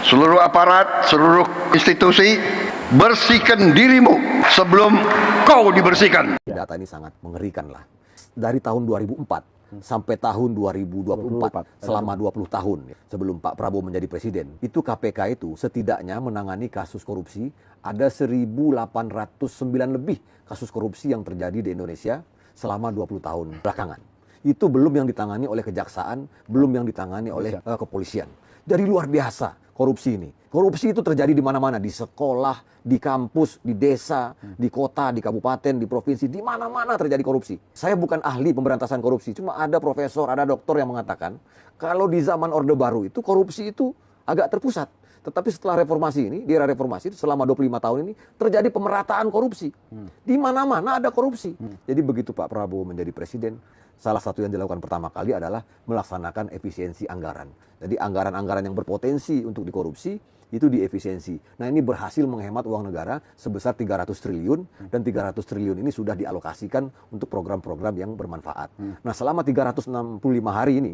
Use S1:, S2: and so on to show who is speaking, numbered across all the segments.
S1: seluruh aparat, seluruh institusi, bersihkan dirimu sebelum kau dibersihkan.
S2: Data ini sangat mengerikan lah. Dari tahun 2004 sampai tahun 2024, selama 20 tahun sebelum Pak Prabowo menjadi presiden, itu KPK itu setidaknya menangani kasus korupsi ada 1.809 lebih kasus korupsi yang terjadi di Indonesia selama 20 tahun belakangan. Itu belum yang ditangani oleh kejaksaan, belum yang ditangani oleh kepolisian. Jadi luar biasa korupsi ini. Korupsi itu terjadi di mana-mana, di sekolah, di kampus, di desa, di kota, di kabupaten, di provinsi, di mana-mana terjadi korupsi. Saya bukan ahli pemberantasan korupsi, cuma ada profesor, ada doktor yang mengatakan kalau di zaman Orde Baru itu korupsi itu agak terpusat. Tetapi setelah reformasi ini, di era reformasi selama 25 tahun ini terjadi pemerataan korupsi. Di mana-mana ada korupsi. Jadi begitu Pak Prabowo menjadi presiden, salah satu yang dilakukan pertama kali adalah melaksanakan efisiensi anggaran. Jadi anggaran-anggaran yang berpotensi untuk dikorupsi itu diefisiensi. Nah, ini berhasil menghemat uang negara sebesar 300 triliun dan 300 triliun ini sudah dialokasikan untuk program-program yang bermanfaat. Nah, selama 365 hari ini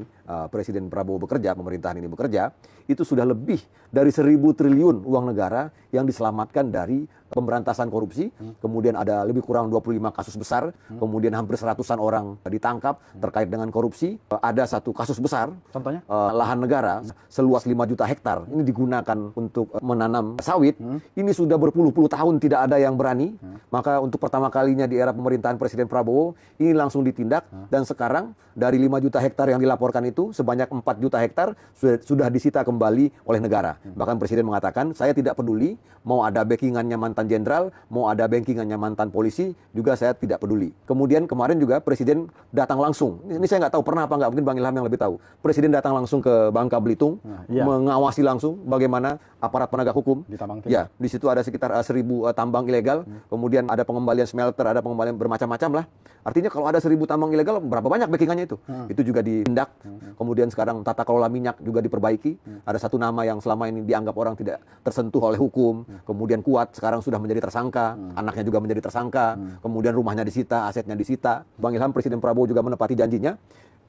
S2: Presiden Prabowo bekerja, pemerintahan ini bekerja, itu sudah lebih dari 1.000 triliun uang negara yang diselamatkan dari pemberantasan korupsi, kemudian ada lebih kurang 25 kasus besar, kemudian hampir 100-an orang ditangkap terkait dengan korupsi. Ada satu kasus besar,
S3: contohnya
S2: lahan negara seluas 5 juta hektar, ini digunakan untuk menanam sawit, ini sudah berpuluh-puluh tahun tidak ada yang berani, maka untuk pertama kalinya di era pemerintahan Presiden Prabowo, ini langsung ditindak, dan sekarang dari 5 juta hektar yang dilaporkan itu, sebanyak 4 juta hektar sudah disita kembali oleh negara. Bahkan Presiden mengatakan, saya tidak peduli, mau ada backingannya mantan jenderal, mau ada backingannya mantan polisi, juga saya tidak peduli. Kemudian kemarin juga Presiden datang langsung, ini saya nggak tahu pernah apa nggak, mungkin Bang Ilham yang lebih tahu. Presiden datang langsung ke Bangka Belitung, mengawasi langsung bagaimana aparat penegak hukum. Ya, di situ ada sekitar 1.000 tambang ilegal, kemudian ada pengembalian smelter, ada pengembalian bermacam-macam lah. Artinya kalau ada 1.000 tambang ilegal, berapa banyak backingannya itu? Itu juga ditindak. Kemudian sekarang tata kelola minyak juga diperbaiki. Ada satu nama yang selama ini dianggap orang tidak tersentuh oleh hukum, kemudian kuat, sekarang sudah menjadi tersangka, anaknya juga menjadi tersangka, kemudian rumahnya disita, asetnya disita. Bang Ilham, Presiden Prabowo juga menepati janjinya.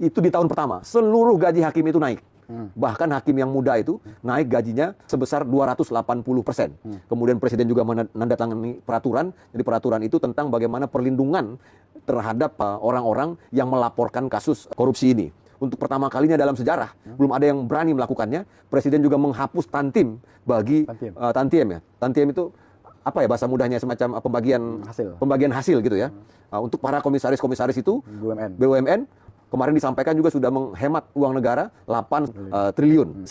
S2: Itu di tahun pertama, seluruh gaji hakim itu naik. Bahkan hakim yang muda itu naik gajinya sebesar 280%. Kemudian Presiden juga menandatangani peraturan. Jadi peraturan itu tentang bagaimana perlindungan terhadap orang-orang yang melaporkan kasus korupsi ini. Untuk pertama kalinya dalam sejarah, belum ada yang berani melakukannya. Presiden juga menghapus tantim bagi tantiem ya. Tantiem itu apa ya bahasa mudahnya, semacam pembagian hasil gitu ya. Untuk para komisaris-komisaris itu BUMN kemarin disampaikan juga sudah menghemat uang negara 8 triliun.